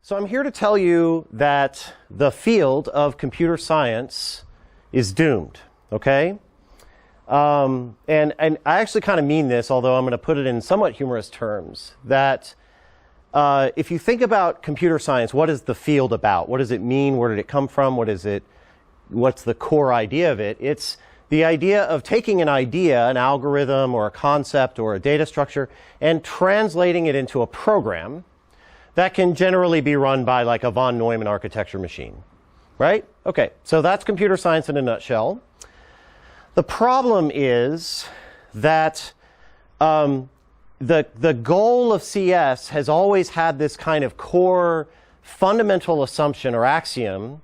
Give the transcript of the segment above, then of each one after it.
So I'm here to tell you that the field of computer science is doomed, okay? And I actually kind of mean this, although I'm going to put it in somewhat humorous terms, that if you think about computer science, what is the field about? What does it mean? Where did it come from? What's the core idea of it? It's the idea of taking an idea, an algorithm or a concept or a data structure, and translating it into a program that can generally be run by like a von Neumann architecture machine, right? Okay, so that's computer science in a nutshell. The problem is that the goal of CS has always had this kind of core fundamental assumption or axiom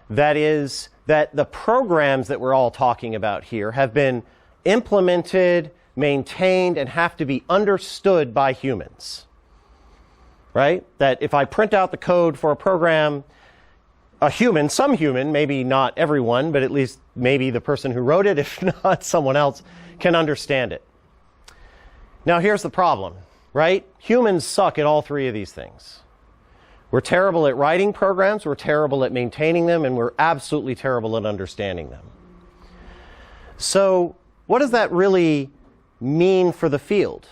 that is that the programs that we're all talking about here have been implemented, maintained, and have to be understood by humans. Right? That if I print out the code for a program, a human, some human, maybe not everyone, but at least maybe the person who wrote it, if not someone else, can understand it. Now here's the problem, right? Humans suck at all three of these things. We're terrible at writing programs, we're terrible at maintaining them, and we're absolutely terrible at understanding them. So what does that really mean for the field?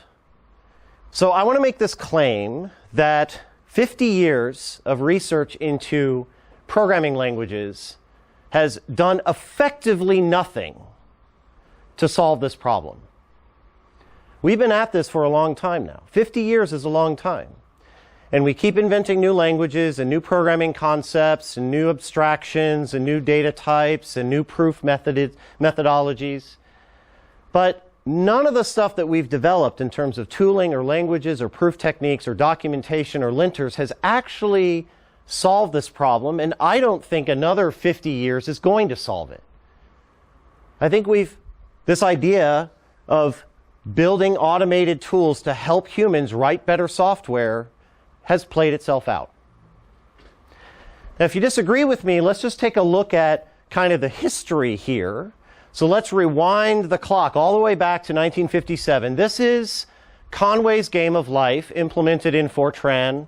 So I want to make this claim that 50 years of research into programming languages has done effectively nothing to solve this problem. We've been at this for a long time now. 50 years is a long time. And we keep inventing new languages and new programming concepts and new abstractions and new data types and new proof methodologies. But none of the stuff that we've developed in terms of tooling or languages or proof techniques or documentation or linters has actually solved this problem, and I don't think another 50 years is going to solve it. I think this idea of building automated tools to help humans write better software has played itself out. Now, if you disagree with me, let's just take a look at kind of the history here. So let's rewind the clock all the way back to 1957. This is Conway's Game of Life implemented in Fortran.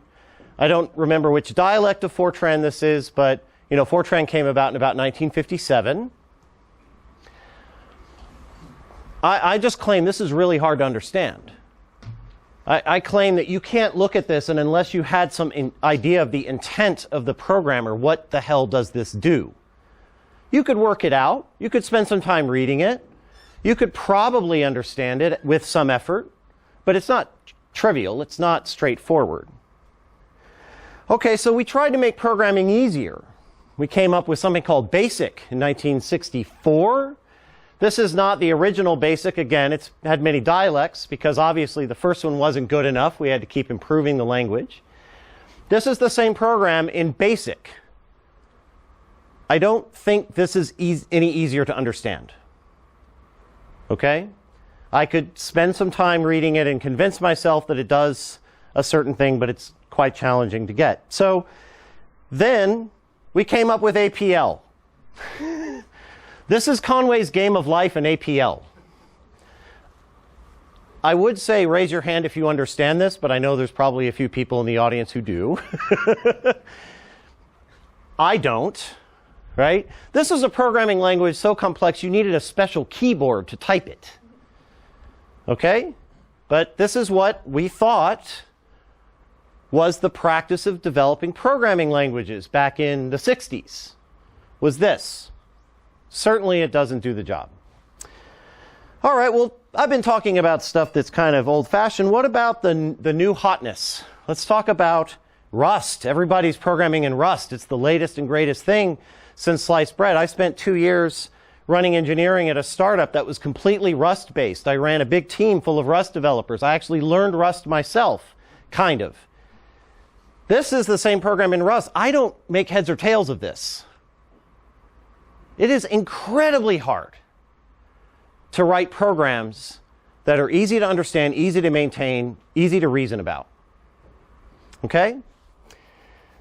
I don't remember which dialect of Fortran this is, but Fortran came about in about 1957. I just claim this is really hard to understand. I claim that you can't look at this, and unless you had some idea of the intent of the programmer, what the hell does this do? You could work it out. You could spend some time reading it. You could probably understand it with some effort, but it's not trivial. It's not straightforward. Okay, so we tried to make programming easier. We came up with something called BASIC in 1964. This is not the original BASIC. Again, it's had many dialects because obviously the first one wasn't good enough. We had to keep improving the language. This is the same program in BASIC. I don't think this is any easier to understand. Okay? I could spend some time reading it and convince myself that it does a certain thing, but it's quite challenging to get. So then we came up with APL. This is Conway's Game of Life in APL. I would say raise your hand if you understand this, but I know there's probably a few people in the audience who do. I don't. Right? This is a programming language so complex you needed a special keyboard to type it. Okay? But this is what we thought was the practice of developing programming languages back in the 60s. Was this. Certainly it doesn't do the job. All right, well, I've been talking about stuff that's kind of old-fashioned. What about the new hotness? Let's talk about Rust. Everybody's programming in Rust. It's the latest and greatest thing since sliced bread. I spent 2 years running engineering at a startup that was completely Rust-based. I ran a big team full of Rust developers. I actually learned Rust myself, kind of. This is the same program in Rust. I don't make heads or tails of this. It is incredibly hard to write programs that are easy to understand, easy to maintain, easy to reason about. Okay?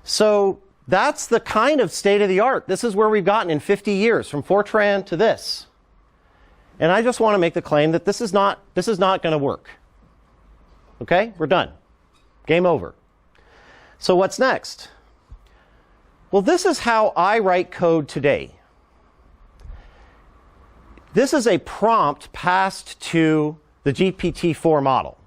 So that's the kind of state of the art. This is where we've gotten in 50 years, from Fortran to this. And I just want to make the claim that this is not going to work. Okay? We're done. Game over. So what's next? Well, this is how I write code today. This is a prompt passed to the GPT-4 model.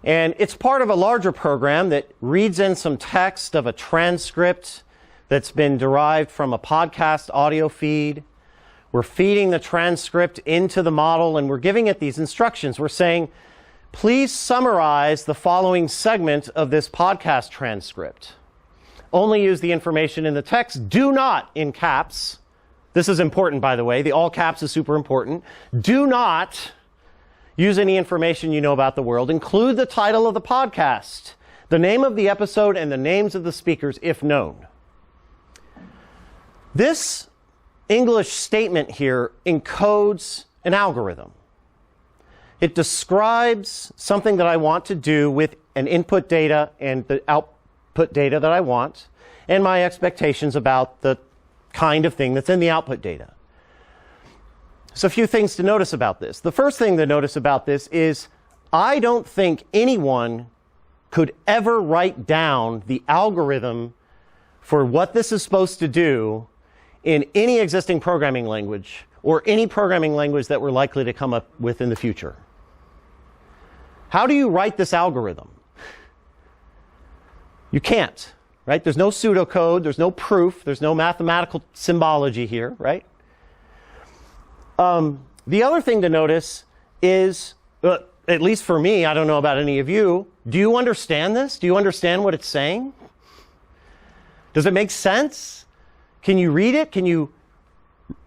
And it's part of a larger program that reads in some text of a transcript that's been derived from a podcast audio feed. We're feeding the transcript into the model, and we're giving it these instructions. We're saying, please summarize the following segment of this podcast transcript. Only use the information in the text. Do not, in caps. This is important, by the way. The all caps is super important. Do not use any information you know about the world. Include the title of the podcast, the name of the episode, and the names of the speakers, if known. This English statement here encodes an algorithm. It describes something that I want to do with an input data and the output data that I want, and my expectations about the kind of thing that's in the output data. So a few things to notice about this. The first thing to notice about this is I don't think anyone could ever write down the algorithm for what this is supposed to do in any existing programming language or any programming language that we're likely to come up with in the future. How do you write this algorithm? You can't, right? There's no pseudocode, there's no proof, there's no mathematical symbology here, right? The other thing to notice is, at least for me, I don't know about any of you, do you understand this? Do you understand what it's saying? Does it make sense? Can you read it? Can you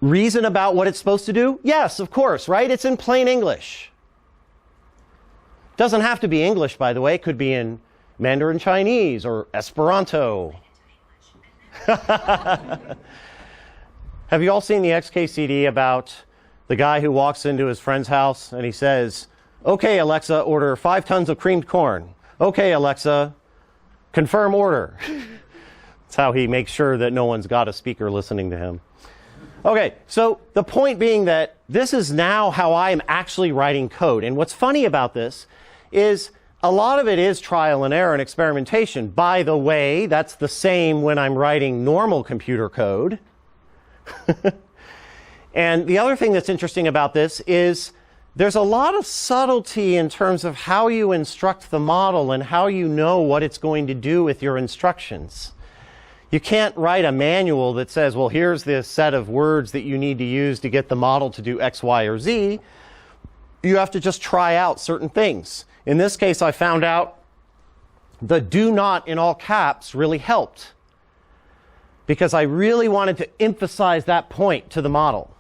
reason about what it's supposed to do? Yes, of course, right? It's in plain English. Doesn't have to be English, by the way. It could be in Mandarin Chinese or Esperanto. Have you all seen the XKCD about the guy who walks into his friend's house and he says, "Okay, Alexa, order 5 tons of creamed corn. Okay, Alexa, confirm order." That's how he makes sure that no one's got a speaker listening to him. Okay, so the point being that this is now how I am actually writing code. And what's funny about this is a lot of it is trial and error and experimentation. By the way, that's the same when I'm writing normal computer code. And the other thing that's interesting about this is there's a lot of subtlety in terms of how you instruct the model and how you know what it's going to do with your instructions. You can't write a manual that says, well, here's the set of words that you need to use to get the model to do X, Y, or Z. You have to just try out certain things. In this case, I found out the do not in all caps really helped because I really wanted to emphasize that point to the model.